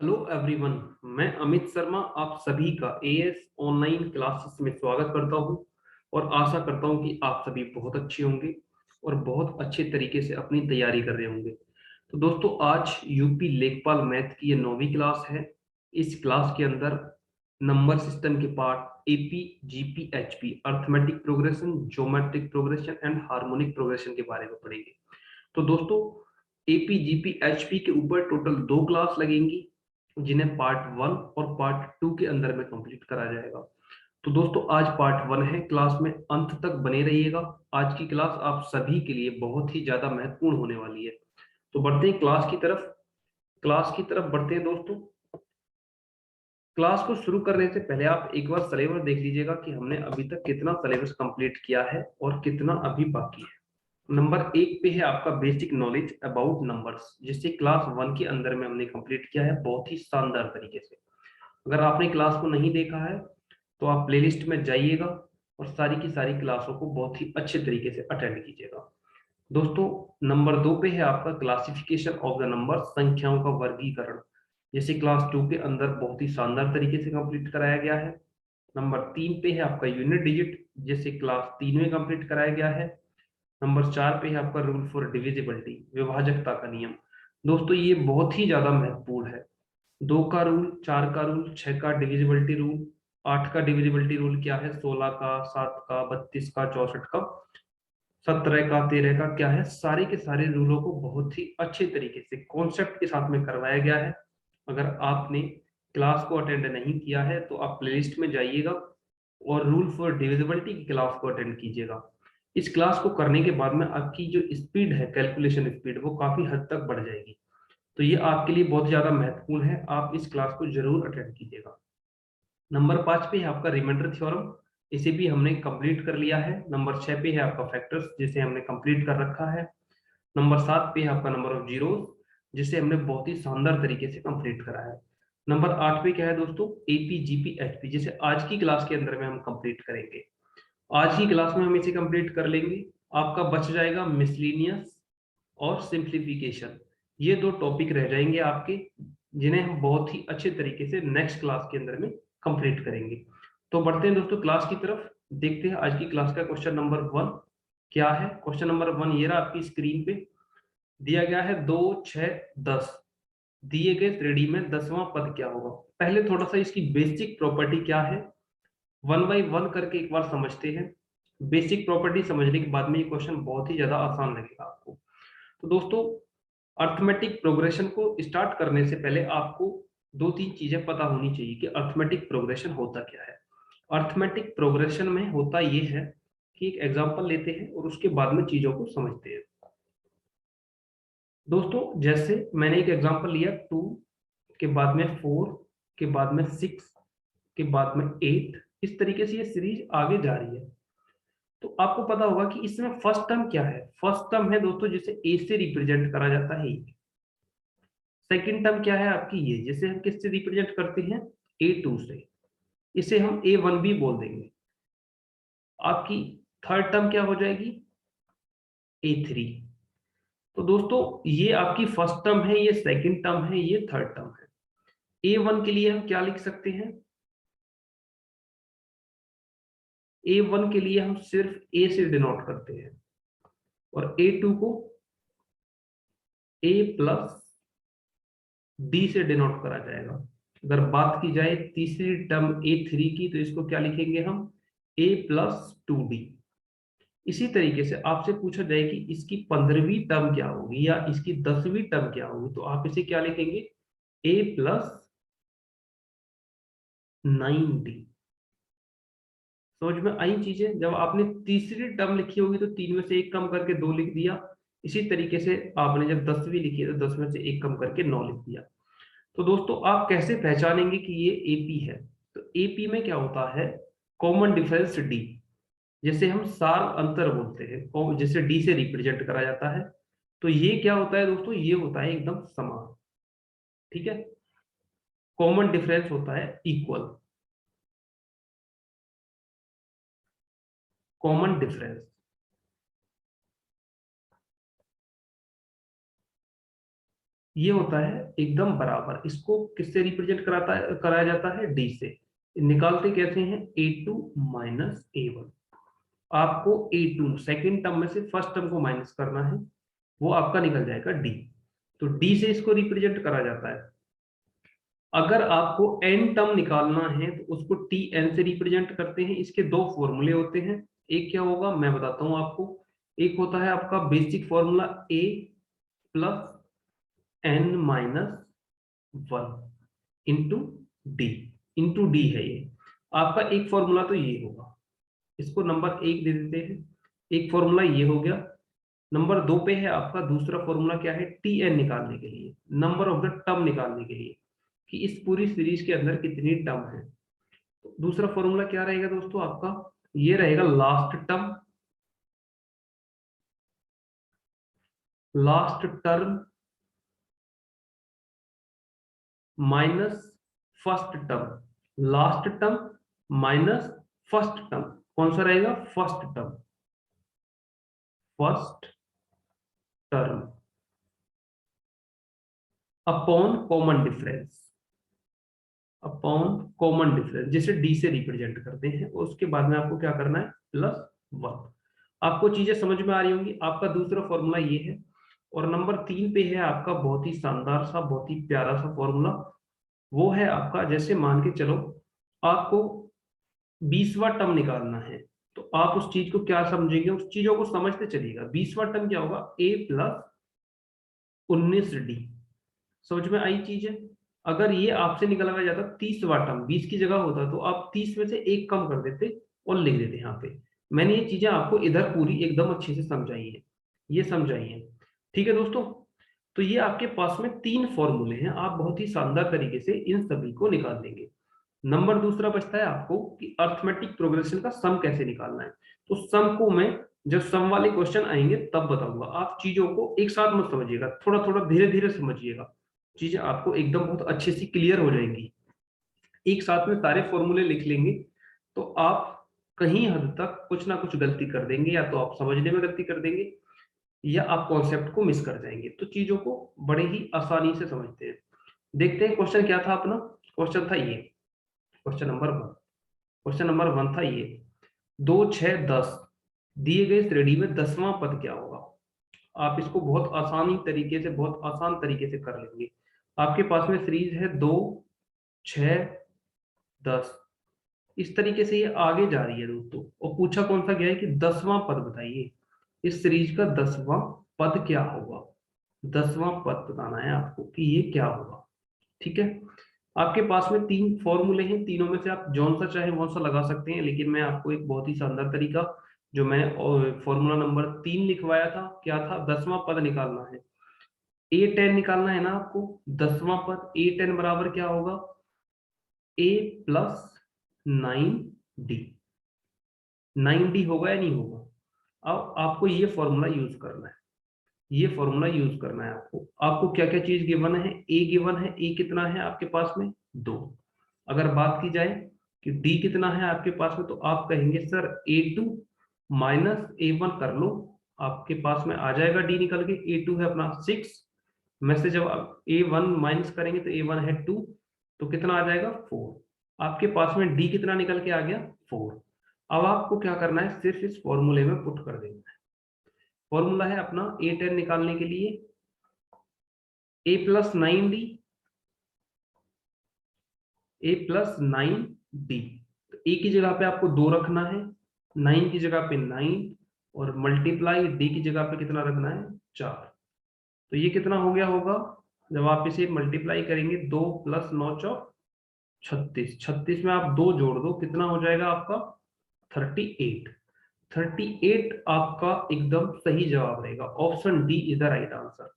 Hello everyone. मैं अमित शर्मा आप सभी का एएस ऑनलाइन क्लासेस में स्वागत करता हूं और आशा करता हूं कि आप सभी बहुत अच्छे होंगे और बहुत अच्छे तरीके से अपनी तैयारी कर रहे होंगे। तो दोस्तों, आज यूपी लेखपाल मैथ की ये 9वीं क्लास है। इस क्लास के अंदर नंबर सिस्टम के part AP, GP, HP, arithmetic progression, geometric progression and harmonic progression के बारे में पढ़ेंगे। तो दोस्तों, एपी, जीपी, एचपी के ऊपर टोटल 2 क्लास लगेंगी, जिन्हें पार्ट 1 और पार्ट 2 के अंदर में कंप्लीट करा जाएगा। तो दोस्तों, आज पार्ट 1 है। क्लास में अंत तक बने रहिएगा। आज की क्लास आप सभी के लिए बहुत ही ज्यादा महत्वपूर्ण होने वाली है। तो बढ़ते हैं क्लास की तरफ बढ़ते हैं दोस्तों। क्लास को शुरू करने से पहले आप एक बार सिलेबस देख लीजिएगा कि हमने अभी तक कितना सिलेबस कंप्लीट किया है और कितना अभी बाकी है। नंबर 1 पे है आपका बेसिक नॉलेज अबाउट नंबर्स, जिसे क्लास 1 के अंदर में हमने कंप्लीट किया है बहुत ही शानदार तरीके से। अगर आपने क्लास को नहीं देखा है तो आप प्लेलिस्ट में जाइएगा और सारी की सारी क्लासों को बहुत ही अच्छे तरीके से अटेंड कीजिएगा। दोस्तों, नंबर 2 पे है आपका क्लासिफिकेशन ऑफ द नंबर, संख्याओं का वर्गीकरण, जिसे क्लास 2 के अंदर बहुत ही शानदार तरीके से कंप्लीट कराया गया है। नंबर 3 पे है आपका यूनिट डिजिट, जिसे क्लास 3 में कंप्लीट कराया गया है। नंबर 4 पे है आपका रूल फॉर डिविजिबिलिटी, विभाजकता का नियम। दोस्तों, ये बहुत ही ज्यादा महत्वपूर्ण है। 2 का रूल, 4 का रूल, 6 का डिविजिबिलिटी रूल, 8 का डिविजिबिलिटी रूल क्या है, 16 का, 7 का, 32 का, 64 का, 17 का, 13 का क्या है, सारे के सारे रूलों को बहुत ही अच्छे तरीके से कॉन्सेप्ट के साथ में करवाया गया है। अगर आपने क्लास को अटेंड नहीं किया है तो आप प्लेलिस्ट में जाइएगा और रूल फॉर डिविजिबिलिटी की क्लास को अटेंड कीजिएगा। इस क्लास को करने के बाद में आपकी जो स्पीड है, कैलकुलेशन स्पीड, वो काफी हद तक बढ़ जाएगी। तो ये आपके लिए बहुत ज्यादा महत्वपूर्ण है, आप इस क्लास को जरूर अटेंड कीजिएगा। नंबर 5 पे है आपका रिमाइंडर थ्योरम, इसे भी हमने कंप्लीट कर लिया है। नंबर 6 पे है आपका फैक्टर्स, जिसे हमने कंप्लीट कर रखा है। नंबर 7 पे है आपका नंबर ऑफ जीरोस, जिसे हमने बहुत ही शानदार तरीके से कंप्लीट करा है। नंबर 8 पे क्या है दोस्तों, एपी, जीपी, एचपी, जिसे आज की क्लास के अंदर में हम कंप्लीट करेंगे। आज की क्लास में हम इसे कंप्लीट कर लेंगे। आपका बच जाएगा मिसलिनियस और सिंप्लीफिकेशन। ये 2 टॉपिक रह जाएंगे आपके, जिन्हें हम बहुत ही अच्छे तरीके से नेक्स्ट क्लास के अंदर में कंप्लीट करेंगे। तो बढ़ते हैं दोस्तों क्लास की तरफ, देखते हैं आज की क्लास का क्वेश्चन नंबर 1 क्या है। क्वेश्चन नंबर 1 ये रहा आपकी स्क्रीन पे। दिया गया है 2, 6, 10। दिए गए श्रेणी में 10वां पद क्या होगा। पहले थोड़ा सा इसकी बेसिक प्रॉपर्टी क्या है, वन बाई वन करके एक बार समझते हैं। बेसिक प्रॉपर्टी समझने के बाद में ये क्वेश्चन बहुत ही ज्यादा आसान लगेगा आपको। तो दोस्तों, अर्थमेटिक प्रोग्रेशन को स्टार्ट करने से पहले आपको 2-3 चीजें पता होनी चाहिए कि अर्थमेटिक प्रोग्रेशन होता क्या है। अर्थमेटिक प्रोग्रेशन में होता ये है कि एक एग्जांपल लेते हैं और उसके बाद में चीजों को समझते हैं। दोस्तों, जैसे मैंने एक एग्जांपल लिया, 2 के बाद में 4 के बाद में 6 के बाद में 8, इस तरीके से ये सीरीज आगे जा रही है। तो आपको पता होगा कि इसमें फर्स्ट टर्म क्या है। फर्स्ट टर्म है दोस्तों जिसे ए से रिप्रेजेंट करा जाता है। सेकंड टर्म क्या है आपकी, ये जिसे हम किससे रिप्रेजेंट करते हैं, A2 से। इसे हम A1 भी बोल देंगे। आपकी थर्ड टर्म क्या हो जाएगी, A3। तो दोस्तों, ये आपकी फर्स्ट टर्म है, ये सेकंड टर्म है, ये थर्ड टर्म है। A1 के लिए हम क्या लिख सकते हैं, A1 के लिए हम सिर्फ A से डिनोट करते हैं और A2 को A प्लस D से डिनोट करा जाएगा। अगर बात की जाए तीसरी टर्म A3 की, तो इसको क्या लिखेंगे हम, A प्लस 2D। इसी तरीके से आपसे पूछा जाए कि इसकी 15वीं टर्म क्या होगी या इसकी 10वीं टर्म क्या होगी, तो आप इसे क्या लिखेंगे, A प्लस 9D। समझ में आई चीजें। जब आपने तीसरी टर्म लिखी होगी तो 3 में से 1 कम करके 2 लिख दिया। इसी तरीके से आपने जब 10वीं लिखी है तो 10 में से 1 कम करके 9 लिख दिया। तो दोस्तों, आप कैसे पहचानेंगे कि ये एपी है। तो एपी में क्या होता है, कॉमन डिफरेंस डी, जिसे हम सार अंतर बोलते हैं, जिसे डी से रिप्रेजेंट करा जाता है। तो ये क्या होता है दोस्तों, ये होता है एकदम समान। ठीक है, कॉमन डिफरेंस होता है इक्वल, कॉमन डिफरेंस। ये होता है एकदम बराबर। इसको किससे रिप्रेजेंट कराया जाता है? डी से। निकालते कैसे हैं? A2 minus A1। आपको A2 सेकेंड टर्म में से फर्स्ट टर्म को माइनस करना है, वो आपका निकल जाएगा डी। तो डी से इसको रिप्रेजेंट करा जाता है। अगर आपको एन टर्म निकालना है तो उसको टी एन से रिप्रेजेंट करते हैं। इसके दो फॉर्मूले होते हैं। एक क्या होगा मैं बताता हूं आपको। एक होता है आपका basic formula A plus N minus one into D. Into D है ये आपका एक फॉर्मूला। तो ये होगा, इसको नंबर एक दे देते हैं। एक फॉर्मूला ये हो गया। नंबर दो पे है आपका दूसरा फॉर्मूला क्या है? टी एन निकालने के लिए, नंबर ऑफ द टर्म निकालने के लिए, कि इस पूरी सीरीज के अंदर कितनी टर्म है। तो दूसरा फॉर्मूला क्या रहेगा दोस्तों आपका? ये रहेगा last term, last term minus first term. Last term minus first term कौन सा रहेगा? First term. First term upon common difference. Upon common difference जिसे डी से रिप्रेजेंट करते हैं। उसके बाद में आपको क्या करना है? Plus one. आपको चीजें समझ में आ रही होंगी। आपका दूसरा फॉर्मूला ये है। और नंबर तीन पे है आपका बहुत ही शानदार सा, बहुत ही प्यारा सा फॉर्मूला। वो है आपका, जैसे मान के चलो आपको 20वां टर्म निकालना है, तो आप उस चीज को क्या समझेंगे? उस चीजों को समझते चलिएगा। 20वां टर्म क्या होगा? a plus 19d। समझ में आई चीजें? अगर ये आपसे निकलवाया जाता 30वां टर्म, 20 की जगह होता, तो आप 30 में से एक कम कर देते और लिख देते यहाँ पे। मैंने ये चीजें आपको इधर पूरी एकदम अच्छे से समझाई है, ये समझाई है। ठीक है दोस्तों, तो ये आपके पास में तीन फॉर्मूले हैं। आप बहुत ही शानदार तरीके से इन सभी को निकाल देंगे। नंबर दूसरा बचता है आपको कि अर्थमेटिक प्रोग्रेशन का सम कैसे निकालना है। तो सम को मैं जब सम वाले क्वेश्चन आएंगे तब बताऊंगा। आप चीजों को एक साथ मत समझिएगा, थोड़ा थोड़ा धीरे धीरे समझिएगा। चीजें आपको एकदम बहुत अच्छे से क्लियर हो जाएंगी। एक साथ में सारे फॉर्मूले लिख लेंगे तो आप कहीं हद तक कुछ ना कुछ गलती कर देंगे, या तो आप समझने में गलती कर देंगे या आप कॉन्सेप्ट को मिस कर जाएंगे। तो चीजों को बड़े ही आसानी से समझते हैं। देखते हैं क्वेश्चन क्या था अपना। क्वेश्चन था ये, question number one. Question number one था ये, 2 6 10 दिए गए श्रेणी में 10वां पद क्या होगा? आप इसको बहुत आसानी तरीके से, बहुत आसान तरीके से कर लेंगे। आपके पास में सीरीज है 2 6 10। इस तरीके से ये आगे जा रही है दोस्तों। और पूछा कौन सा गया है कि 10वां पद बताइए, इस सीरीज का 10वां पद क्या होगा? 10वां पद बताना है आपको कि ये क्या होगा। ठीक है, आपके पास में तीन फॉर्मूले हैं, तीनों में से आप जौन सा चाहे वौन सा लगा सकते हैं। लेकिन मैं आपको एक बहुत ही शानदार तरीका, जो मैं फॉर्मूला नंबर 3 लिखवाया था, क्या था? 10वां पद निकालना है, A10 निकालना है ना आपको। 10वां पद A10 बराबर क्या होगा? A plus 9D। 9D होगा या नहीं होगा? अब आपको ये फॉर्मूला यूज करना है। ये फॉर्मूला यूज करना है आपको। आपको क्या क्या चीज गिवन है? ए गिवन है। ए कितना है आपके पास में? 2। अगर बात की जाए कि डी कितना है आपके पास में, तो आप कहेंगे सर A2 माइनस A1 कर लो, आपके पास में आ जाएगा डी निकल के। A2 है अपना 6 में से जब आप A1 माइनस करेंगे तो A1 है 2, तो कितना आ जाएगा? 4। आपके पास में डी कितना निकल के आ गया? 4। अब आपको क्या करना है? सिर्फ इस फॉर्मूले में पुट कर देना है। फॉर्मूला है अपना A10 निकालने के लिए A plus 9D, A plus 9D। तो ए की जगह पे आपको 2 रखना है, 9 की जगह पे 9, और मल्टीप्लाई डी की जगह पे कितना रखना है? 4। तो ये कितना हो गया होगा? जब आप इसे मल्टीप्लाई करेंगे, 2 प्लस 9 चौक 36, 36 में आप 2 जोड़ दो, कितना हो जाएगा आपका? 38। 38 आपका एकदम सही जवाब रहेगा। Option D is the right answer.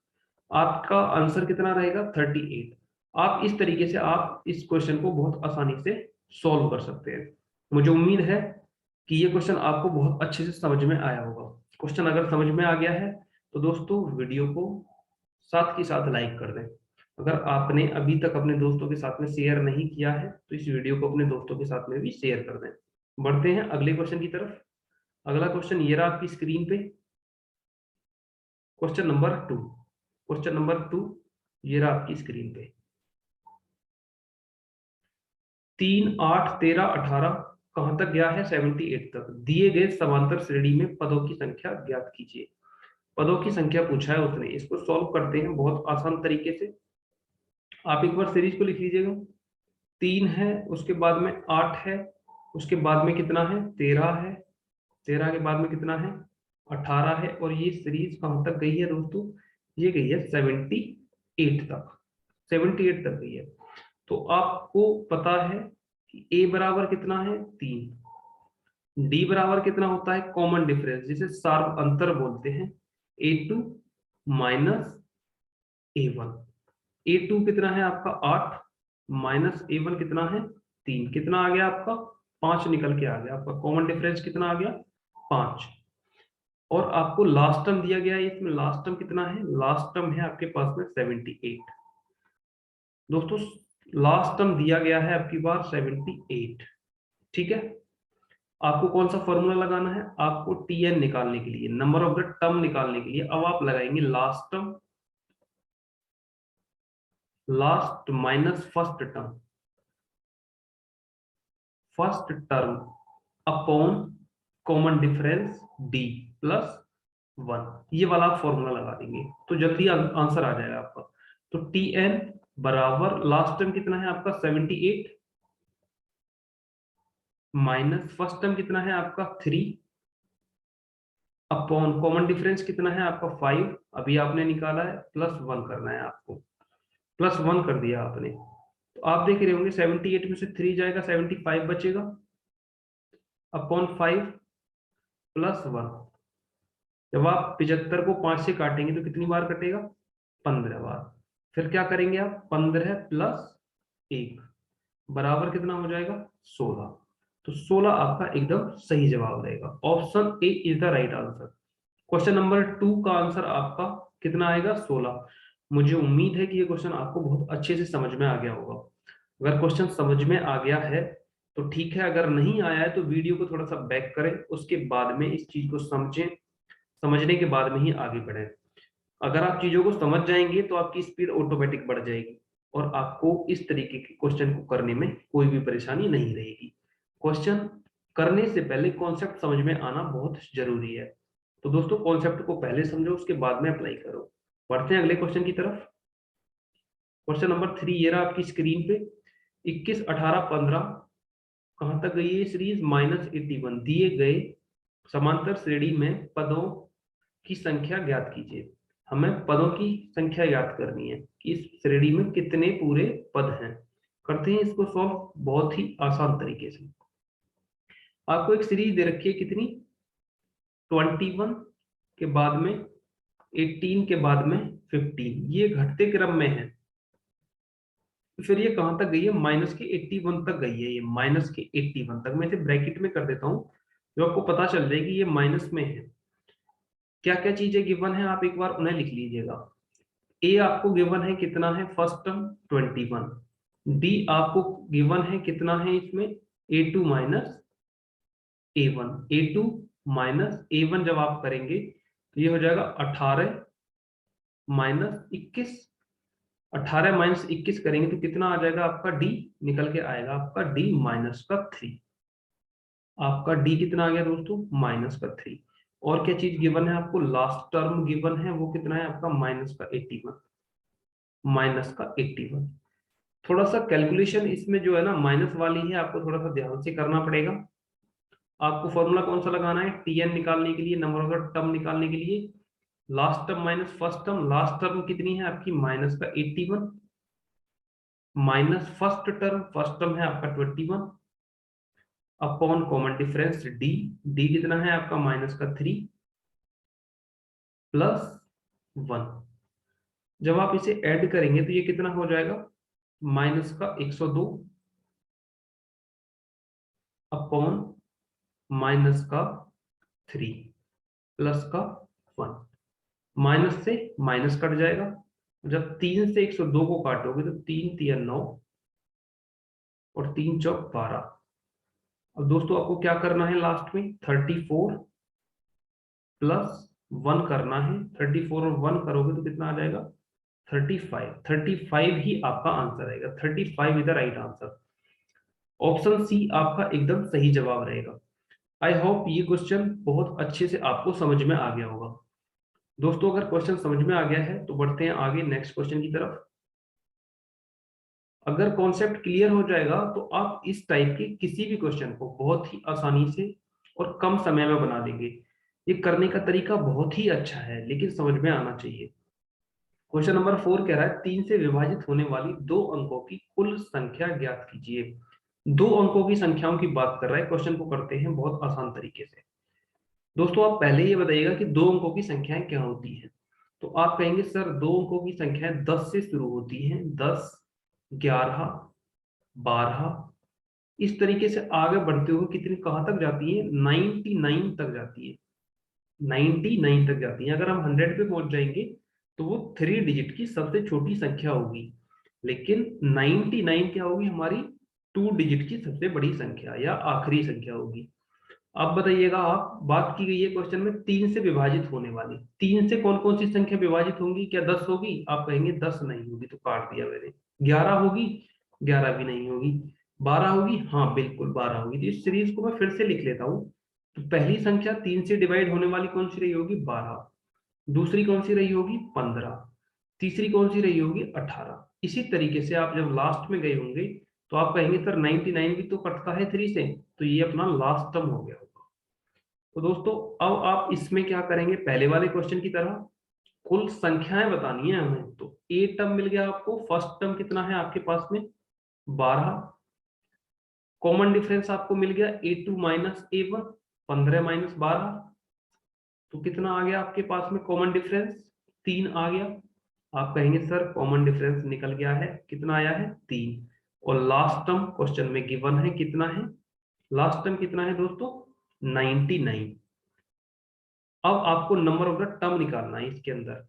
आपका आंसर कितना रहेगा? 38। आप इस तरीके से आप इस क्वेश्चन को बहुत आसानी से सॉल्व कर सकते हैं। मुझे उम्मीद है कि ये क्वेश्चन आपको बहुत अच्छे से समझ में आया होगा। क्वेश्चन अगर समझ में आ गया है तो दोस्तों वीडियो को साथ के साथ लाइक कर दें। अगर आपने अभी तक अपने दोस्तों के साथ में शेयर नहीं किया है तो इस वीडियो को अपने दोस्तों के साथ में भी शेयर कर दें। बढ़ते हैं अगले क्वेश्चन की तरफ। अगला क्वेश्चन ये रहा आपकी स्क्रीन पे, क्वेश्चन नंबर 2। क्वेश्चन नंबर 2 ये रहा आपकी स्क्रीन पे। 3, 8, 13, 18 कहां तक गया है? 78 तक। दिए गए समांतर श्रेणी में पदों की संख्या ज्ञात कीजिए। पदों की संख्या पूछा है उसने, इसको सॉल्व करते हैं बहुत आसान तरीके से। आप एक बार सीरीज को लिख लीजिएगा। 3 है, उसके बाद में 8 है, उसके बाद में कितना है? 13 है, 13 के बाद में कितना है? 18 है, और ये सीरीज कहां तक गई है दोस्तों? ये गई है 78 तक। 78 तक गई है। तो आपको पता है कि a बराबर कितना है? 3। d बराबर कितना होता है? कॉमन डिफरेंस, जिसे सार्व अंतर बोलते हैं, a2 माइनस a1। a2 कितना है आपका? 8 माइनस a1 कितना है? 3। कितना आ गया आपका? 5 निकल के आ गया। आपका कॉमन डिफरेंस कितना आ गया? 5। और आपको लास्ट टर्म दिया गया है, इसमें लास्ट टर्म कितना है? लास्ट टर्म है आपके पास में 78। दोस्तों लास्ट टर्म दिया गया है आपकी बार 78। ठीक है। आपको कौन सा फॉर्मूला लगाना है? आपको tn निकालने के लिए, नंबर ऑफ द टर्म निकालने के लिए, अब आप लगाएंगे last term, last minus first term, first term upon common difference d plus 1। ये वाला आप फॉर्मूला लगा देंगे तो जल्दी आंसर आ जाएगा आपका। तो tn बराबर लास्ट टर्म कितना है आपका? 78 माइनस फर्स्ट टर्म कितना है आपका? 3 अपॉन कॉमन डिफरेंस कितना है आपका? 5 अभी आपने निकाला है, प्लस 1 करना है आपको। प्लस 1 कर दिया आपने, तो आप देख रहे होंगे 78 में से 3 जाएगा, 75 बचेगा, अपॉन 5 प्लस 1। जब आप 75 को 5 से काटेंगे तो कितनी बार कटेगा? 15 बार। फिर क्या करेंगे आप? 15 प्लस 1 बराबर कितना हो जाएगा? 16। तो 16 आपका एकदम सही जवाब रहेगा। Option A is the right answer. Question number 2 का आंसर आपका कितना आएगा? 16। मुझे उम्मीद है कि ये क्वेश्चन आपको बहुत अच्छे से समझ में आ गया होगा। अगर क्वेश्चन समझ में आ गया है तो ठीक है, अगर नहीं आया है तो वीडियो को थोड़ा सा बैक करें, उसके बाद में इस चीज को समझें, समझने के बाद में ही आगे बढ़ें। अगर आप चीजों को समझ जाएंगे तो आपकी स्पीड ऑटोमेटिक बढ़ जाएगी और आपको इस तरीके के क्वेश्चन को करने में कोई भी परेशानी नहीं रहेगी। क्वेश्चन करने से पहले कॉन्सेप्ट समझ में आना बहुत जरूरी है। तो दोस्तों कॉन्सेप्ट को पहले समझो, उसके बाद में अप्लाई करो। बढ़ते हैं अगले क्वेश्चन की तरफ। क्वेश्चन नंबर 3 ये रहा आपकी स्क्रीन पे। 21, 18, 15 कहां तक गई है सीरीज? -81। दिए गए समांतर श्रेणी में पदों की संख्या ज्ञात कीजिए। हमें पदों की संख्या ज्ञात करनी है कि इस श्रेणी में कितने पूरे पद हैं। करते हैं इसको सॉल्व बहुत ही आसान तरीके से। आपको एक सीरीज दे रखी है कितनी? 21 के बाद में 18 के बाद में 15, ये घटते क्रम में है। फिर ये कहां तक गई है? माइनस के 81 तक गई है। ये माइनस के 81 तक, मैं इसे ब्रैकेट में कर देता हूं जो आपको पता चल जाएगी ये माइनस में है। क्या क्या चीजें गिवन है आप एक बार उन्हें लिख लीजिएगा। ए आपको गिवन है कितना है? First term 21। डी आपको गिवन है कितना है इसमें? A2 minus A1। A2 minus A1 जब आप करेंगे तो ये हो जाएगा 18 माइनस 21। 18 माइनस 21 करेंगे तो कितना आ जाएगा आपका? डी निकल के आएगा आपका डी माइनस का 3। आपका डी कितना आ गया दोस्तों? माइनस का 3। और क्या चीज गिवन है आपको? लास्ट टर्म गिवन है, वो कितना है आपका? माइनस का 81। माइनस का 81। थोड़ा सा कैलकुलेशन इसमें जो है ना माइनस वाली है, आपको थोड़ा सा ध्यान से करना पड़ेगा। आपको फॉर्मूला कौन सा लगाना है? टीएन निकालने के लिए, नंबर ऑफ द टर्म निकालने के लिए, last term minus first term. Last term कितनी है आपकी? माइनस का 81 माइनस फर्स्ट टर्म है आपका 21 upon common difference D. D कितना है आपका? माइनस का 3 प्लस 1। जब आप इसे ऐड करेंगे तो ये कितना हो जाएगा? माइनस का 102 अपॉन माइनस का 3 प्लस का 1। माइनस से माइनस कट जाएगा। जब 3 से 102 को काटोगे तो 3 तिया 9 और 3 चौक 12। अब दोस्तों आपको क्या करना है? लास्ट में 34 प्लस 1 करना है। 34 और 1 करोगे तो कितना आ जाएगा? 35 ही आपका आंसर रहेगा। 35 is the right answer. Option C आपका एकदम सही जवाब रहेगा। आई होप ये क्वेश्चन बहुत अच्छे से आपको समझ में आ गया होगा। दोस्तों अगर क्वेश्चन समझ में आ गया है तो बढ़ते हैं आगे नेक्स्ट क्वेश्चन की तरफ। अगर कॉन्सेप्ट क्लियर हो जाएगा तो आप इस टाइप के किसी भी क्वेश्चन को बहुत ही आसानी से और कम समय में बना देंगे। ये करने का तरीका बहुत ही अच्छा है, लेकिन समझ में आना चाहिए। क्वेश्चन नंबर 4 कह रहा है 3 से विभाजित होने वाली 2 अंकों की कुल संख्या ज्ञात कीजिए। 2 अंकों की संख्याओं की बात कर रहा है। क्वेश्चन को करते हैं बहुत आसान तरीके से। दोस्तों आप पहले ये बताइएगा कि 2 अंकों की संख्याएं क्या होती हैं। तो आप कहेंगे सर 2 अंकों की संख्याएं 10 से शुरू होती हैं। 10, 11, 12, इस तरीके से आगे बढ़ते हुए कितनी कहां तक जाती है? 99 तक जाती है। 99 तक जाती है। अगर हम 100 पे पहुंच जाएंगे तो वो 3 डिजिट की सबसे छोटी संख्या होगी, लेकिन 99 क्या होगी? हमारी 2 डिजिट की सबसे बड़ी संख्या या आखिरी संख्या होगी। अब बताइएगा आप, बात की गई है क्वेश्चन में 3 से विभाजित होने वाली। 3 से कौन कौन सी संख्या विभाजित होंगी? क्या 10 होगी? आप कहेंगे 10 नहीं होगी, तो काट दिया मैंने। 11 होगी? 11 भी नहीं होगी। 12 होगी? हाँ बिल्कुल 12 होगी। तो इस सीरीज को मैं फिर से लिख लेता हूँ। तो पहली संख्या 3 से डिवाइड होने वाली कौन सी रही होगी? 12। दूसरी कौन सी रही होगी? 15। तीसरी कौन सी रही होगी? 18। इसी तरीके से आप जब लास्ट में गए होंगे तो आप कहेंगे सर 99 भी तो कटता है 3 से, तो ये अपना लास्ट टर्म हो गया होगा। तो दोस्तों अब आप इसमें क्या करेंगे? पहले वाले क्वेश्चन की तरह कुल संख्याएं बतानी है हमें। तो ए टर्म मिल गया आपको। फर्स्ट टर्म कितना है आपके पास में? 12। कॉमन डिफरेंस आपको मिल गया A2 माइनस A1, 15 माइनस 12। तो कितना आ गया आपके पास में कॉमन डिफरेंस? 3 आ गया। आप कहेंगे सर कॉमन डिफरेंस निकल गया है, कितना आया है? 3। और लास्ट टर्म क्वेश्चन में गिवन है, कितना है? लास्ट टर्म कितना है दोस्तों? 99। अब आपको नंबर ऑफ द टर्म निकालना है इसके अंदर।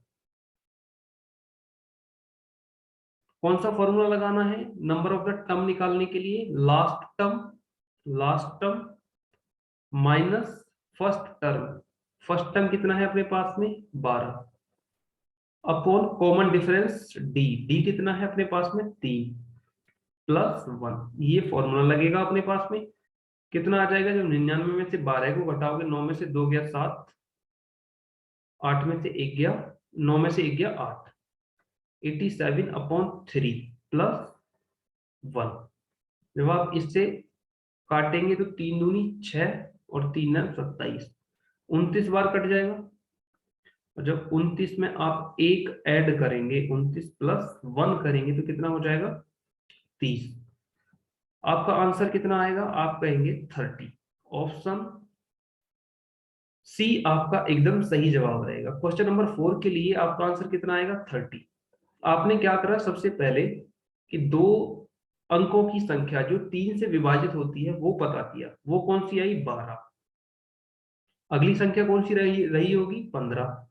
कौन सा फॉर्मूला लगाना है नंबर ऑफ द टर्म निकालने के लिए? Last term minus first term. First term कितना है अपने पास में? 12 upon common difference D. D कितना है अपने पास में? 3 प्लस 1। ये फॉर्मूला लगेगा अपने पास में। कितना आ जाएगा? जब 99 में से 12 को घटाओगे, 9 में से 2 गया 7, 8 में से 1 गया, 9 में से 1 गया 8, 87 अपॉन 3 प्लस 1। जब आप इससे काटेंगे तो 3 दूनी 6 और 3 9 27, 29 बार कट जाएगा। और जब 29 में आप 1 ऐड करेंगे, 29 प्लस 1 करेंगे तो कितना हो जाएगा? 30। आपका आंसर कितना आएगा? आप कहेंगे 30। ऑप्शन सी आपका एकदम सही जवाब रहेगा। क्वेश्चन नंबर 4 के लिए आपका आंसर कितना आएगा? 30। आपने क्या करा सबसे पहले कि 2 अंकों की संख्या जो 3 से विभाजित होती है वो पता किया। वो कौन सी आई? 12। अगली संख्या कौन सी रही होगी? 15।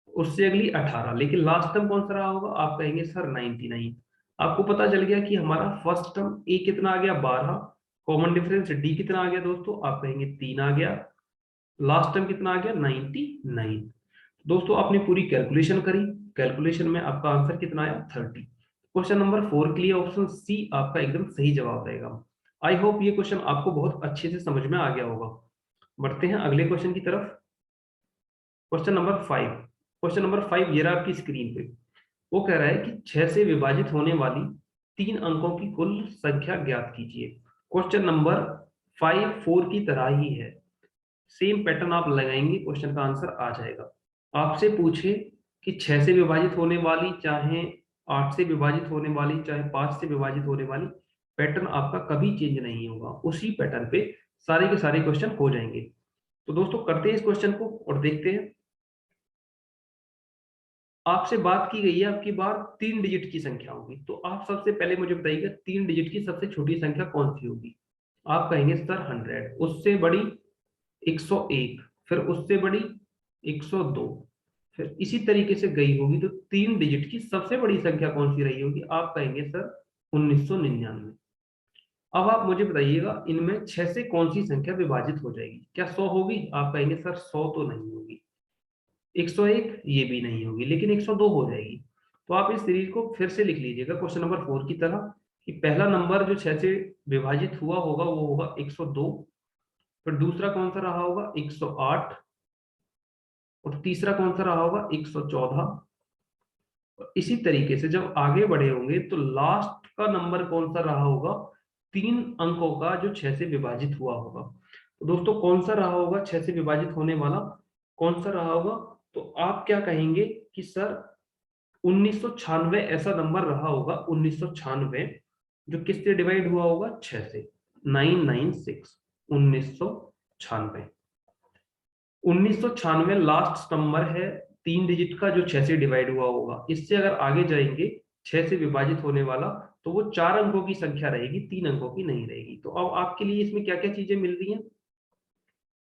उससे अगली 18। लेकिन लास्ट टर्म कौन सा रहा होगा? आप कहेंगे सर 99। आपको पता चल गया कि हमारा फर्स्ट टर्म ए कितना आ गया? 12। कॉमन डिफरेंस डी कितना आ गया दोस्तों? आप कहेंगे 3 आ गया। लास्ट टर्म कितना आ गया? 99। दोस्तों आपने पूरी कैलकुलेशन करी। कैलकुलेशन में आपका आंसर कितना आया? 30। क्वेश्चन नंबर 4 के लिए ऑप्शन सी आपका एकदम सही जवाब रहेगा। आई होप ये क्वेश्चन आपको बहुत अच्छे से समझ में आ गया होगा। बढ़ते हैं अगले क्वेश्चन की तरफ। Question number 5। क्वेश्चन नंबर 5 ये रहा आपकी स्क्रीन पे। वो कह रहा है कि 6 से विभाजित होने वाली 3 अंकों की कुल संख्या ज्ञात कीजिए। क्वेश्चन नंबर 5 4 की तरह ही है। सेम पैटर्न आप लगाएंगे, क्वेश्चन का आंसर आ जाएगा। आपसे पूछे कि 6 से विभाजित होने वाली, चाहे 8 से विभाजित होने वाली, चाहे 5 से विभाजित होने वाली, पैटर्न आपका कभी चेंज नहीं होगा। उसी पैटर्न पे सारे के सारे क्वेश्चन हो जाएंगे। तो दोस्तों करते हैं इस क्वेश्चन को और देखते हैं। आपसे बात की गई है आपकी बार 3 डिजिट की संख्या होगी। तो आप सबसे पहले मुझे बताइएगा 3 डिजिट की सबसे छोटी संख्या कौन सी होगी? आप कहेंगे सर 100। उससे बड़ी 101, फिर उससे बड़ी 102, फिर इसी तरीके से गई होगी। तो 3 डिजिट की सबसे बड़ी संख्या कौन सी रही होगी? आप कहेंगे सर 1999। अब आप मुझे बताइएगा इनमें 6 से कौन सी संख्या विभाजित हो जाएगी? क्या 100 होगी? आप कहेंगे सर 100 तो नहीं होगी। 101 ये भी नहीं होगी, लेकिन 102 हो जाएगी। तो आप इस सीरीज को फिर से लिख लीजिएगा क्वेश्चन नंबर 4 की तरह, कि पहला नंबर जो 6 से विभाजित हुआ होगा वो होगा 102, फिर दूसरा कौन सा रहा होगा 108, और तीसरा कौन सा रहा होगा 114। इसी तरीके से जब आगे बढ़े होंगे तो लास्ट का नंबर कौन सा रहा होगा 3 अंकों का जो 6 से विभाजित हुआ होगा। तो दोस्तों कौन सा रहा होगा 6 से विभाजित होने वाला, कौन सा रहा होगा, तो आप क्या कहेंगे कि सर 1996 ऐसा नंबर रहा होगा, 1996 जो किससे डिवाइड हुआ होगा 6 से, 996, 1996। 1996 लास्ट नंबर है 3 डिजिट का जो 6 से डिवाइड हुआ होगा। इससे अगर आगे जाएंगे 6 से विभाजित होने वाला तो वो 4 अंकों की संख्या रहेगी, 3 अंकों की नहीं रहेगी। तो अब आपके लिए इसमें क्या क्या चीजें मिल रही हैं,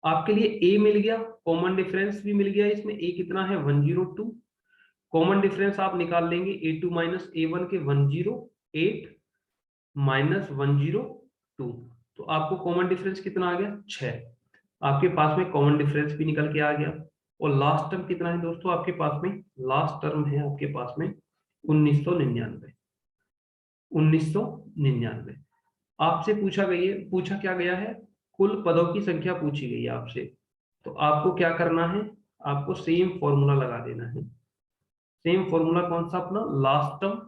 आपके लिए ए मिल गया, कॉमन डिफरेंस भी मिल गया, इसमें ए कितना है 102, कॉमन डिफरेंस आप निकाल लेंगे A2 माइनस A1 के 108 माइनस 102, तो आपको कॉमन डिफरेंस कितना आ गया 6, आपके पास में कॉमन डिफरेंस भी निकल के आ गया। और लास्ट टर्म कितना है दोस्तों आपके पास में, लास्ट टर्म है आपके पास में 1999, 1999। आपसे पूछा क्या गया है, कुल पदों की संख्या पूछी गई है आपसे। तो आपको क्या करना है, आपको सेम फॉर्मूला लगा देना है। सेम फॉर्मूला कौन सा अपना, last term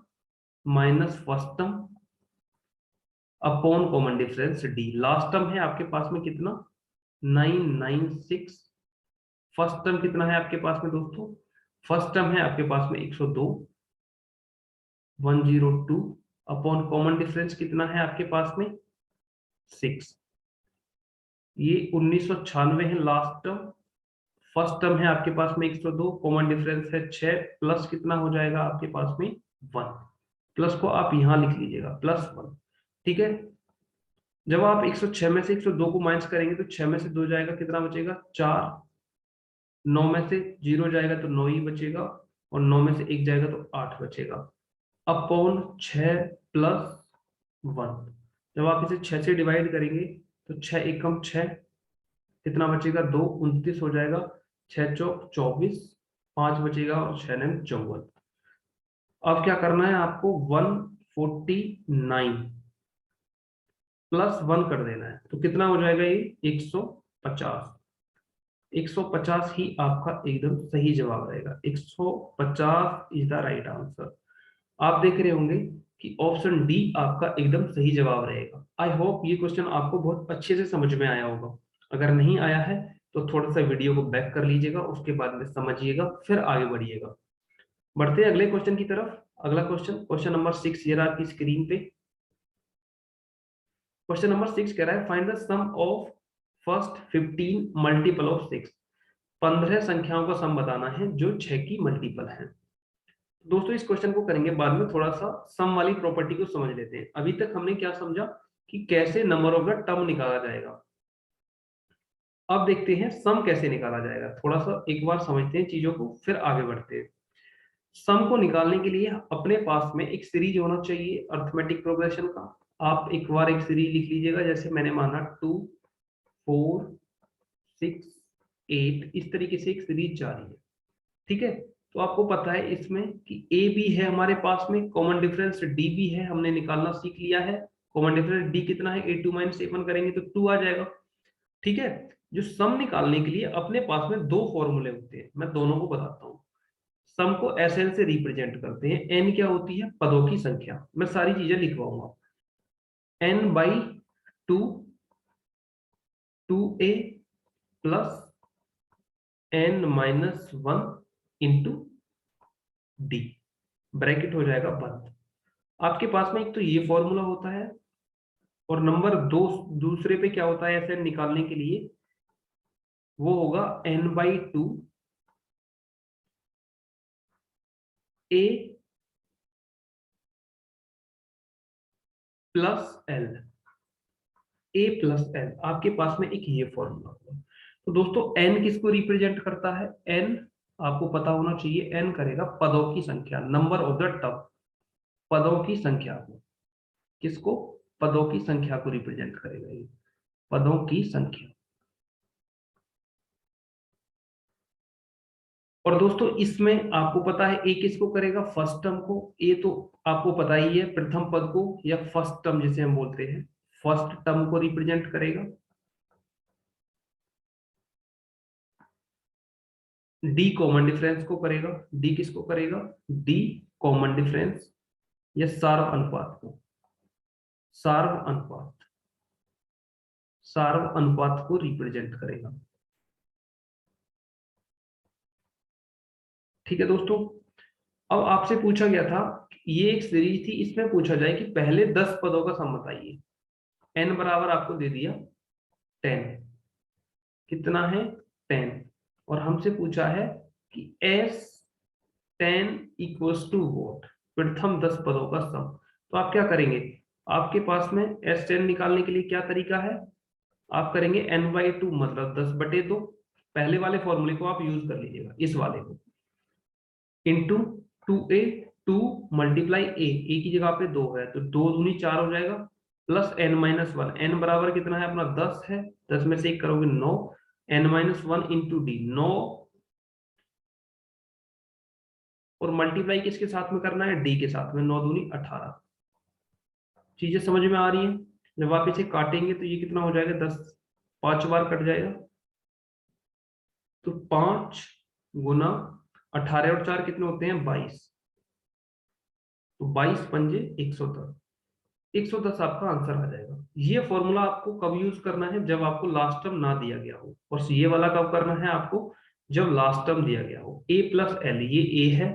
minus first term upon common difference D. Last term है आपके पास में कितना 996, फर्स्ट टर्म कितना है आपके पास में दोस्तों, फर्स्ट टर्म है आपके पास में 102, 102 अपॉन कॉमन डिफरेंस कितना है आपके पास में 6। ये 1996 है लास्ट टर्म, फर्स्ट टर्म है आपके पास में 102, कॉमन डिफरेंस है 6, प्लस कितना हो जाएगा आपके पास में 1, प्लस को आप यहां लिख लीजिएगा +1। ठीक है, जब आप 106 में से 102 को माइनस करेंगे तो 6 में से 2 जाएगा, कितना बचेगा 4, 9 में से 0 जाएगा तो 9 ही बचेगा, और 9 में से 1 जाएगा तो 8 बचेगा, अपॉन 6 + 1। जब आप इसे 6 से डिवाइड करेंगे तो 6 एकम 6, कितना बचेगा 2, 29 हो जाएगा, 6 चौक 24, 5 बचेगा और 6 9 54। अब क्या करना है आपको 149 +1 कर देना है, तो कितना हो जाएगा ये 150। 150 ही आपका एकदम सही जवाब रहेगा, 150 इज द राइट आंसर। आप देख रहे होंगे कि ऑप्शन डी आपका एकदम सही जवाब रहेगा। आई होप ये क्वेश्चन आपको बहुत अच्छे से समझ में आया होगा। अगर नहीं आया है तो थोड़ा सा वीडियो को बैक कर लीजिएगा, उसके बाद में समझिएगा, फिर आगे बढ़िएगा। बढ़ते हैं अगले क्वेश्चन की तरफ। अगला क्वेश्चन, क्वेश्चन नंबर 6 ये रहा आपकी स्क्रीन पे। क्वेश्चन नंबर 6 कह रहा है find the sum of first 15 multiple of 6। 15 संख्याओं का सम बताना है जो 6 की मल्टीपल है। दोस्तों इस क्वेश्चन को करेंगे बाद में, थोड़ा सा सम वाली प्रॉपर्टी को समझ लेते हैं। अभी तक हमने क्या समझा कि कैसे नंबर ऑफ द टर्म निकाला जाएगा, अब देखते हैं सम कैसे निकाला जाएगा। थोड़ा सा एक बार समझते हैं चीजों को, फिर आगे बढ़ते हैं। सम को निकालने के लिए अपने पास में एक सीरीज होना चाहिए अर्थमेटिक प्रोग्रेशन का। आप एक बार एक सीरीज लिख लीजिएगा, जैसे मैंने माना 2 4 6 8, इस तरीके से एक सीरीज जा रही है। ठीक है, तो आपको पता है इसमें कि ए भी है हमारे पास में, कॉमन डिफरेंस डी भी है, हमने निकालना सीख लिया है। कॉमन डिफरेंस डी कितना है, A2 माइनस A1 करेंगे तो 2 आ जाएगा। ठीक है, जो सम निकालने के लिए अपने पास में 2 फॉर्मूले होते हैं, मैं दोनों को बताता हूँ। सम को SN से रिप्रेजेंट करते हैं। एन क्या होती है, पदों की संख्या। मैं सारी चीजें लिखवाऊंगा। n/2 2a plus n-1 into D, bracket हो जाएगा बंद। आपके पास में एक तो ये फॉर्मूला होता है, और नंबर 2 दूसरे पे क्या होता है SN निकालने के लिए, वो होगा n/2 a plus L, a plus L. आपके पास में एक ये फॉर्मूला होगा। तो दोस्तों n किसको रिप्रेजेंट करता है, n आपको पता होना चाहिए, n करेगा पदों की संख्या, नंबर ऑफ द टर्म, पदों की संख्या को। किसको, पदों की संख्या को रिप्रेजेंट करेगा ये, पदों की संख्या। और दोस्तों इसमें आपको पता है ए किसको करेगा, फर्स्ट टर्म को। ए तो आपको पता ही है प्रथम पद को, या फर्स्ट टर्म जिसे हम बोलते हैं, फर्स्ट टर्म को रिप्रेजेंट करेगा। डी कॉमन डिफरेंस को करेगा। डी किसको करेगा, डी कॉमन डिफरेंस या सार्व अनुपात को, सार्व अनुपात, सार्व अनुपात को रिप्रेजेंट करेगा। ठीक है दोस्तों। अब आपसे पूछा गया था, ये एक सीरीज थी, इसमें पूछा जाए कि पहले 10 पदों का सम बताइए। n बराबर आपको दे दिया 10, कितना है 10, और हमसे पूछा है कि s 10 इक्वल्स टू वॉट, प्रथम 10 पदों का सम। तो आप क्या करेंगे, आपके पास में s10 निकालने के लिए क्या तरीका है, आप करेंगे n/2 मतलब 10/2, पहले वाले फॉर्मूले को आप यूज कर लीजिएगा, इस वाले को, इंटू 2a, 2 मल्टीप्लाई ए की जगह पे 2 है तो 2 दूनी 4 हो जाएगा, प्लस n-1, n बराबर कितना है अपना 10 है, 10 में से 1 करोगे 9, n-1 इंटू डी 9, और मल्टीप्लाई किसके साथ में करना है, डी के साथ में, 9 दूनी 18। चीजें समझ में आ रही है। जब आप इसे काटेंगे तो ये कितना हो जाएगा, 10 5 बार कट जाएगा, तो 5 गुना 18 और 4 कितने होते हैं 22, तो 22 पंजे 110, 110 आपका आंसर आ जाएगा। ये फॉर्मूला आपको कब यूज करना है, जब आपको लास्ट टर्म ना दिया गया हो, और ये वाला कब करना है आपको, जब लास्ट टर्म दिया गया हो। a प्लस एल, ये a है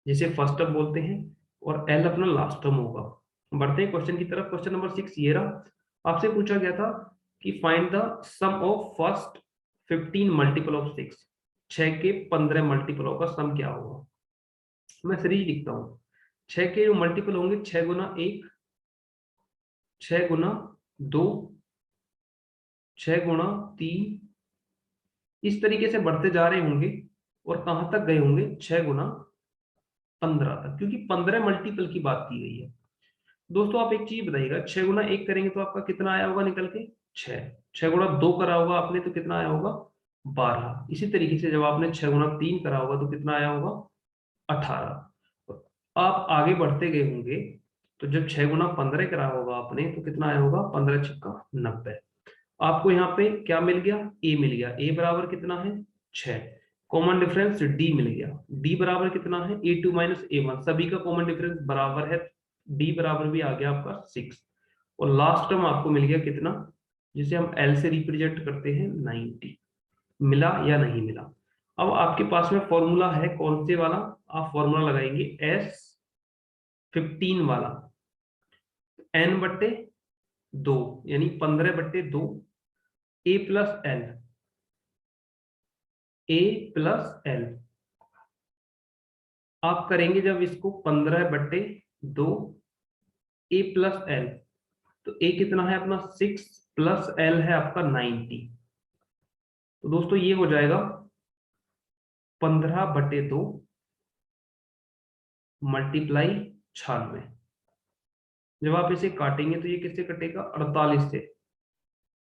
जिसे फर्स्ट टर्म बोलते हैं, और l अपना लास्ट टर्म होगा। बढ़ते हैं क्वेश्चन की तरफ। क्वेश्चन नंबर 6 ये रहा। आपसे पूछा गया था कि find the sum of first 15 multiple of 6, 6 के 15 मल्टीपलों का सम क्या होगा। मैं सीरीज लिखता हूँ, 6 के जो मल्टीपल होंगे 6 गुना 1, 6 गुना 2, 6 गुणा 3, इस तरीके से बढ़ते जा रहे होंगे, और कहां तक गए होंगे 6 गुना 15 तक, क्योंकि 15 मल्टीपल की बात की गई है। दोस्तों आप एक चीज बताइएगा, 6 गुना 1 करेंगे तो आपका कितना आया होगा निकल के 6, 6 गुना 2 करा होगा आपने तो कितना आया होगा 12, इसी तरीके से जब आपने 6 गुना 3 करा होगा तो कितना आया होगा 18। आप आगे बढ़ते गए होंगे, तो जब 6 गुना 15 करा होगा आपने तो कितना आया होगा 15 छक्का 90। आपको यहाँ पे क्या मिल गया, ए मिल गया, ए बराबर कितना है 6, कॉमन डिफरेंस डी मिल गया, डी बराबर कितना है a2 माइनस a1, सभी का कॉमन डिफरेंस बराबर है, डी बराबर भी आ गया आपका 6, और लास्ट टर्म आपको मिल गया कितना, जिसे हम एल से रिप्रेजेंट करते हैं 90। मिला या नहीं मिला। अब आपके पास में फॉर्मूला है कौन से वाला, आप फॉर्मूला लगाएंगे S15 वाला, n/2 यानी 15/2, a plus L, a plus L. आप करेंगे जब इसको 15/2 a प्लस एल, तो a कितना है अपना 6 प्लस एल है आपका 90, तो दोस्तों ये हो जाएगा 15/2 मल्टीप्लाई 96। जब आप इसे काटेंगे तो ये किससे कटेगा 48 से,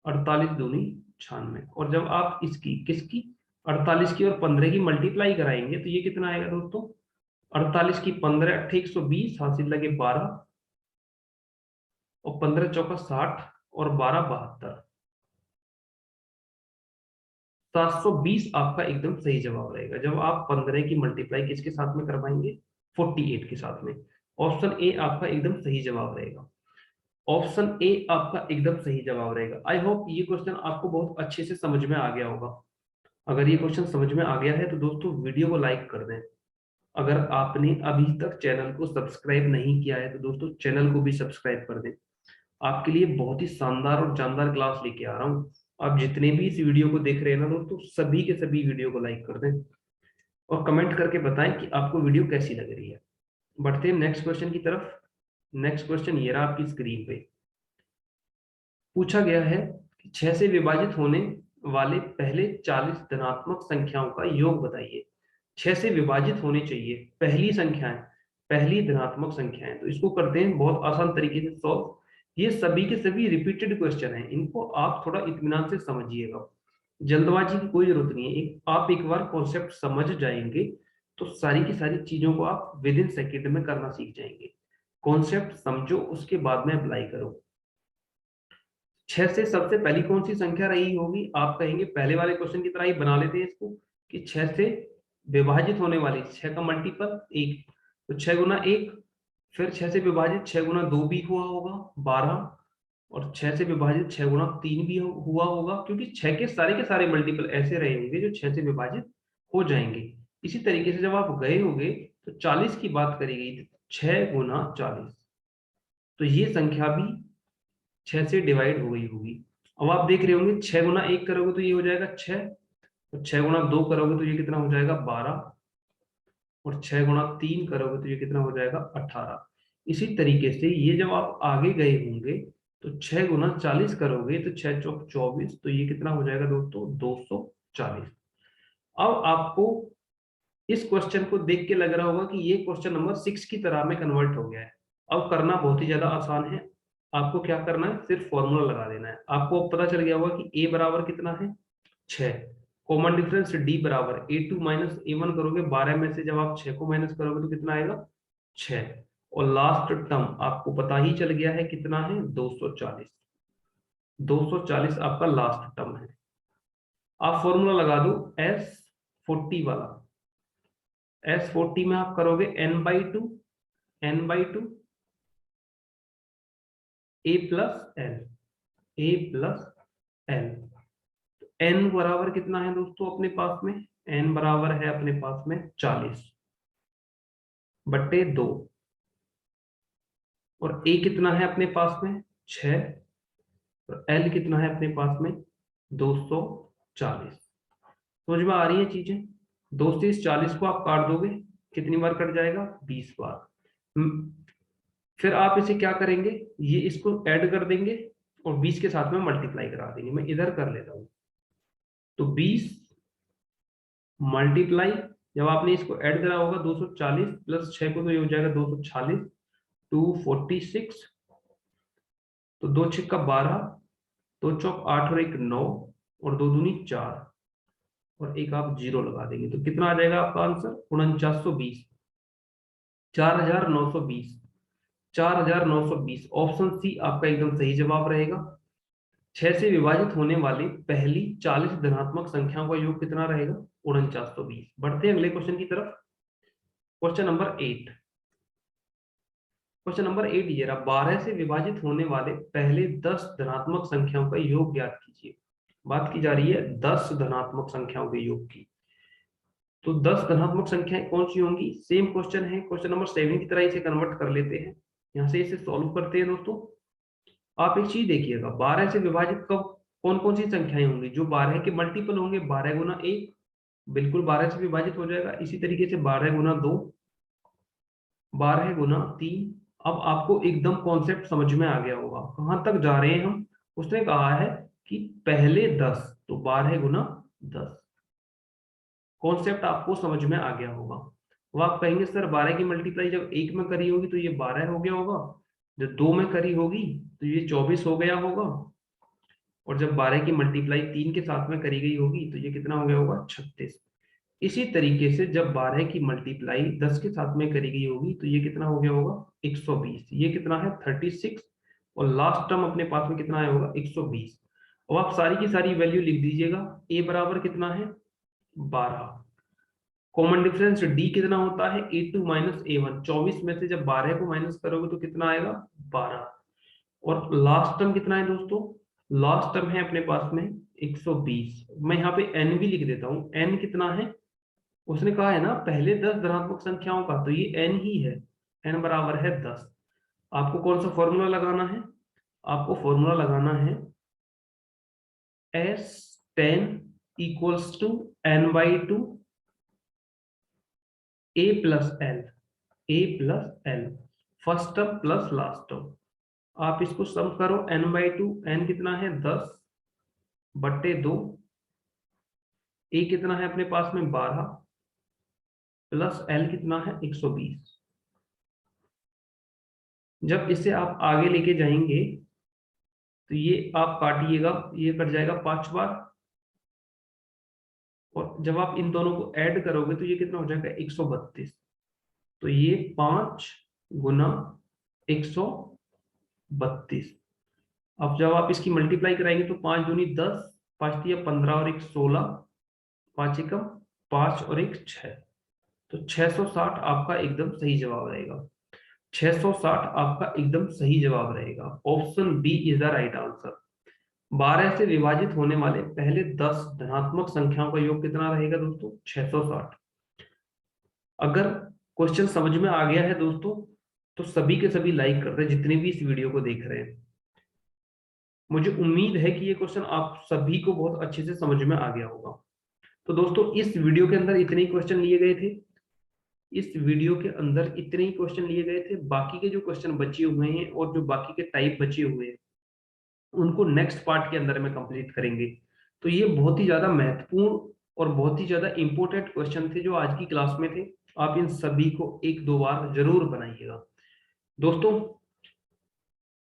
48 दूनी 96, और जब आप इसकी किसकी 48 की और 15 की मल्टीप्लाई कराएंगे तो ये कितना आएगा दोस्तों, 48 की 15 8 120, हासिल लगे 12, और 15 चौका 60, और 12 72, 720 आपका एकदम सही जवाब रहेगा जब आप 15 की मल्टीप्लाई किसके साथ में करवाएंगे 48 के साथ में। ऑप्शन ए आपका एकदम सही जवाब रहेगा, ऑप्शन ए आपका एकदम सही जवाब रहेगा। आई होप ये क्वेश्चन आपको बहुत अच्छे से समझ में आ गया होगा। अगर ये क्वेश्चन समझ में आ गया है तो दोस्तों वीडियो को लाइक कर दें। अगर आपने अभी तक चैनल को सब्सक्राइब नहीं किया है तो दोस्तों चैनल को भी सब्सक्राइब कर दें। आपके लिए बहुत ही शानदार और जानदार क्लास लेके आ रहा हूँ। आप जितने भी इस वीडियो को देख रहे हैं ना दोस्तों, सभी के सभी वीडियो को लाइक कर दें और कमेंट करके बताएं कि आपको वीडियो कैसी लग रही है। बढ़ते हैं नेक्स्ट क्वेश्चन की तरफ। नेक्स्ट क्वेश्चन ये रहा आपकी स्क्रीन पे। पूछा गया है कि 6 से विभाजित होने वाले पहले 40 धनात्मक संख्याओं का योग बताइए। 6 से विभाजित होनी चाहिए पहली संख्याएं, पहली धनात्मक संख्याएं, तो इसको करते हैं बहुत आसान तरीके से सॉल्व। ये सभी के सभी रिपीटेड क्वेश्चन हैं, इनको आप थोड़ा इत्मीनान से समझिएगा। जल्दबाजी की कोई जरूरत नहीं है, आप एक बार कॉन्सेप्ट समझ जाएंगे तो सारी की सारी चीजों को आप विद इन सेकेंड में करना सीख जाएंगे। कॉन्सेप्ट समझो, उसके बाद में अप्लाई करो। 6 से सबसे पहली कौन सी संख्या रही होगी? आप कहेंगे पहले वाले क्वेश्चन की तरह ही बना लेते हैं इसको, कि 6 से विभाजित होने वाली, 6 का मल्टीपल 1, तो 6 गुना 1, फिर 6 से विभाजित 6 गुना 2 भी हुआ होगा 12, और 6 से विभाजित 6 गुना 3 भी हुआ होगा, क्योंकि 6 के सारे मल्टीपल ऐसे रहे होंगे जो 6 से विभाजित हो जाएंगे। इसी तरीके से जब आप गए होंगे तो 40 की बात करी गई थी, 6 गुना 40, तो ये संख्या भी 6 से डिवाइड हो गई होगी। अब आप देख रहे होंगे 6 गुना 1 करोगे तो ये हो जाएगा 6, और 6 गुना 2 करोगे तो ये कितना हो जाएगा 12, और 6 गुना 3 करोगे तो ये कितना हो जाएगा 18। इसी तरीके से ये जब आप आगे गए होंगे तो 6 गुना 40 करोगे तो 6 चौक 24, तो ये कितना हो जाएगा दोस्तों 240। अब आपको इस क्वेश्चन को देख के लग रहा होगा कि ये क्वेश्चन नंबर 6 की तरह में कन्वर्ट हो गया है। अब करना बहुत ही ज्यादा आसान है। आपको क्या करना है, सिर्फ फॉर्मूला लगा देना है। आपको अब पता चल गया होगा कि a बराबर कितना है 6, कॉमन डिफरेंस d बराबर a2 माइनस a1 करोगे, 12 में से जब आप 6 को माइनस करोगे तो कितना आएगा 6, और लास्ट टर्म आपको पता ही चल गया है कितना है 240। 240 आपका लास्ट टर्म है। आप फॉर्मूला लगा दो S40 वाला। S40 में आप करोगे n/2, n/2 a plus l, a plus l। n बराबर कितना है दोस्तों अपने पास में? n बराबर है अपने पास में 40/2, और a कितना है अपने पास में 6, और l कितना है अपने पास में 240। समझ में आ रही है चीजें दोस्तों? इस 40 को आप काट दोगे, कितनी बार कट जाएगा 20 बार। फिर आप इसे क्या करेंगे, ये इसको ऐड कर देंगे और 20 के साथ में मल्टीप्लाई करा देंगे। मैं इधर कर लेता हूं, तो 20 मल्टीप्लाई, जब आपने इसको ऐड करा होगा 240 प्लस 6 को, तो ये हो जाएगा 246, 246, तो 2 6 का 12, 2 चौक 8 और 1 9, और 2 दूनी 4, और एक आप जीरो लगा देंगे तो कितना आ जाएगा आपका आंसर 4920, 4920, 4920। ऑप्शन सी आपका एकदम सही जवाब रहेगा। 6 से विभाजित होने वाली पहली 40 धनात्मक संख्याओं का योग कितना रहेगा 4920। बढ़ते हैं अगले क्वेश्चन की तरफ। Question number 8। क्वेश्चन नंबर 8 ये रहा, 12 से विभाजित होने वाले पहले 10 धनात्मक संख्याओं का योग ज्ञात कीजिए। बात की जा रही है 10 धनात्मक संख्याओं के योग की। तो 10 धनात्मक संख्याएं कौन सी होंगी? सेम क्वेश्चन है, क्वेश्चन नंबर 7 की तरह इसे कन्वर्ट कर लेते हैं। यहां से इसे सॉल्व करते हैं दोस्तों। आप एक चीज देखिएगा, 12 से विभाजित कब कौन कौन सी संख्याएं होंगी? जो 12 के मल्टीपल होंगे, 12 गुना 1 बिल्कुल 12 से विभाजित हो जाएगा। इसी तरीके से 12 गुना 2, 12 गुना 3। अब आपको एकदम कॉन्सेप्ट समझ में आ गया होगा कहां तक जा रहे हैं हम। उसने कहा है कि पहले 10, तो 12 गुना 10। कॉन्सेप्ट आपको समझ में आ गया होगा। वो आप कहेंगे सर 12 की मल्टीप्लाई जब 1 में करी होगी तो ये 12 हो गया होगा, जब 2 में करी होगी तो ये 24 हो गया होगा, और जब 12 की मल्टीप्लाई 3 के साथ में करी गई होगी तो ये कितना हो गया होगा 36। इसी तरीके से जब 12 की मल्टीप्लाई 10 के साथ में करी गई होगी तो ये कितना हो गया होगा 120। ये कितना है 36, और लास्ट टर्म अपने पास में कितना आया होगा 120। अब आप सारी की सारी वैल्यू लिख दीजिएगा। a बराबर कितना है 12, कॉमन डिफरेंस d कितना होता है a2 माइनस a1। 24 में से जब 12 को माइनस करोगे तो कितना आएगा 12, और लास्ट टर्म कितना है दोस्तों? लास्ट टर्म है अपने पास में 120। मैं यहाँ पे n भी लिख देता हूँ। n कितना है? उसने कहा है ना पहले 10 धनात्मक संख्याओं का, तो ये n ही है। n बराबर है 10। आपको कौन सा फॉर्मूला लगाना है? आपको फॉर्मूला लगाना है S10 equals to n/2 a plus l, a plus l, first term plus last term. आप इसको सम करो, n/2, n कितना है 10/2, a कितना है अपने पास में 12, प्लस l कितना है 120। जब इसे आप आगे लेके जाएंगे तो ये आप काटिएगा, ये कट जाएगा 5 बार, और जब आप इन दोनों को ऐड करोगे तो ये कितना हो जाएगा 132। तो ये 5 गुना 132। अब जब आप इसकी मल्टीप्लाई कराएंगे तो 5 दूनी 10, 5 दिया 15 और 1 16, 5 एकम 5 और 1 6। तो 660 आपका एकदम सही जवाब रहेगा। 660 आपका एकदम सही जवाब रहेगा। Option B is the right answer. 12 से विभाजित होने वाले पहले 10 धनात्मक संख्याओं का योग कितना रहेगा दोस्तों? 660। अगर क्वेश्चन समझ में आ गया है दोस्तों तो सभी के सभी लाइक कर दें, जितने भी इस वीडियो को देख रहे हैं। मुझे उम्मीद है कि ये क्वेश्चन आप सभी को बहुत अच्छे से समझ में आ गया होगा। तो दोस्तों इस वीडियो के अंदर इतने ही क्वेश्चन लिए गए थे। इस वीडियो के अंदर इतने ही क्वेश्चन लिए गए थे। बाकी के जो क्वेश्चन बचे हुए हैं और जो बाकी के टाइप बचे हुए हैं उनको नेक्स्ट पार्ट के अंदर में कंप्लीट करेंगे। तो ये बहुत ही ज्यादा महत्वपूर्ण और बहुत ही ज्यादा इंपॉर्टेंट क्वेश्चन थे जो आज की क्लास में थे। आप इन सभी को 1-2 बार जरूर बनाइएगा। दोस्तों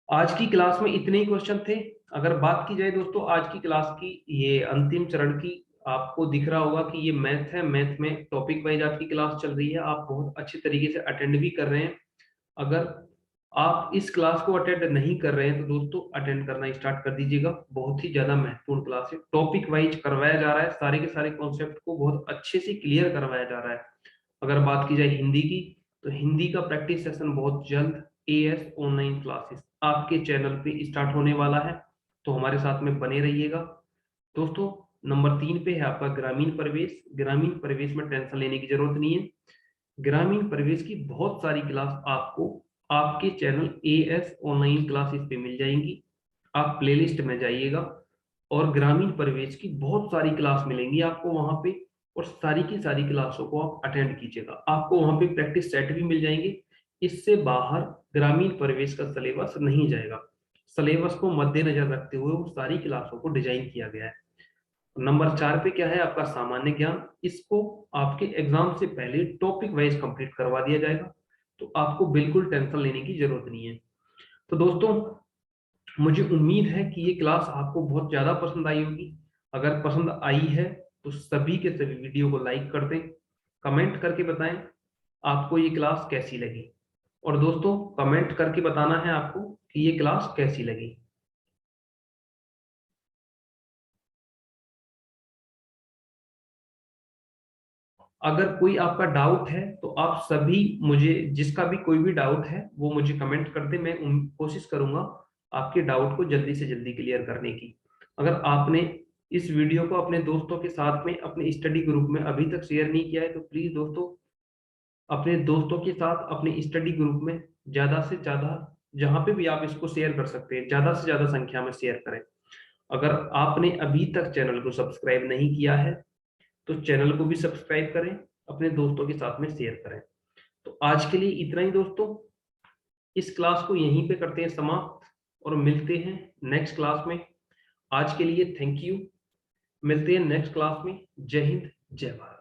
आज की क्लास में इतने ही क्वेश्चन थे। अगर बात की जाए दोस्तों आज की क्लास की, ये अंतिम चरण की, आपको दिख रहा होगा कि ये मैथ है। मैथ में टॉपिक वाइज आपकी क्लास चल रही है। आप बहुत अच्छे तरीके से अटेंड भी कर रहे हैं। अगर आप इस क्लास को अटेंड नहीं कर रहे हैं तो दोस्तों अटेंड करना स्टार्ट कर दीजिएगा। बहुत ही ज्यादा महत्वपूर्ण क्लास है। टॉपिक वाइज करवाया जा रहा है। सारे के सारे कॉन्सेप्ट को बहुत अच्छे से क्लियर करवाया जा रहा है। अगर बात की जाए हिंदी की, तो हिंदी का प्रैक्टिस सेशन बहुत जल्द एएस ऑनलाइन क्लासेस आपके चैनल पे स्टार्ट होने वाला है। तो हमारे साथ में बने रहिएगा। दोस्तों नंबर 3 पे है आपका ग्रामीण प्रवेश। ग्रामीण प्रवेश में टेंशन लेने की जरूरत नहीं है। ग्रामीण प्रवेश की बहुत सारी क्लास आपको आपके चैनल एएस ऑनलाइन क्लासेस पे मिल जाएंगी। आप प्लेलिस्ट में जाइएगा और ग्रामीण प्रवेश की बहुत सारी क्लास मिलेंगी आपको वहां पे। और सारी की सारी क्लासों को आप अटेंड कीजिएगा। आपको वहां पे प्रैक्टिस सेट भी मिल जाएंगे। इससे बाहर ग्रामीण प्रवेश का सिलेबस नहीं जाएगा। सिलेबस को मद्देनजर रखते हुए वो सारी क्लासों को डिजाइन किया गया है। नंबर 4 पे क्या है आपका सामान्य ज्ञान। इसको आपके एग्जाम से पहले टॉपिक वाइज कंप्लीट करवा दिया जाएगा। तो आपको बिल्कुल टेंशन लेने की जरूरत नहीं है। तो दोस्तों मुझे उम्मीद है कि ये क्लास आपको बहुत ज्यादा पसंद आई होगी। अगर पसंद आई है तो सभी के सभी वीडियो को लाइक कर दें। कमेंट करके बताएं आपको ये क्लास कैसी लगी। और दोस्तों कमेंट करके बताना है आपको कि ये क्लास कैसी लगी। अगर कोई आपका डाउट है तो आप सभी मुझे, जिसका भी कोई भी डाउट है वो मुझे कमेंट कर दे। मैं कोशिश करूंगा आपके डाउट को जल्दी से जल्दी क्लियर करने की। अगर आपने इस वीडियो को अपने दोस्तों के साथ में अपने स्टडी ग्रुप में अभी तक शेयर नहीं किया है तो प्लीज दोस्तों अपने दोस्तों के साथ अपने स्टडी ग्रुप में ज्यादा से ज्यादा, जहां पे भी आप इसको शेयर कर सकते हैं, ज्यादा से ज्यादा संख्या में शेयर करें। अगर आपने अभी तक चैनल को सब्सक्राइब नहीं किया है तो चैनल को भी सब्सक्राइब करें, अपने दोस्तों के साथ में शेयर करें। तो आज के लिए इतना ही दोस्तों। इस क्लास को यहीं पे करते हैं समाप्त और मिलते हैं नेक्स्ट क्लास में। आज के लिए थैंक यू। मिलते हैं नेक्स्ट क्लास में। जय हिंद, जय भारत।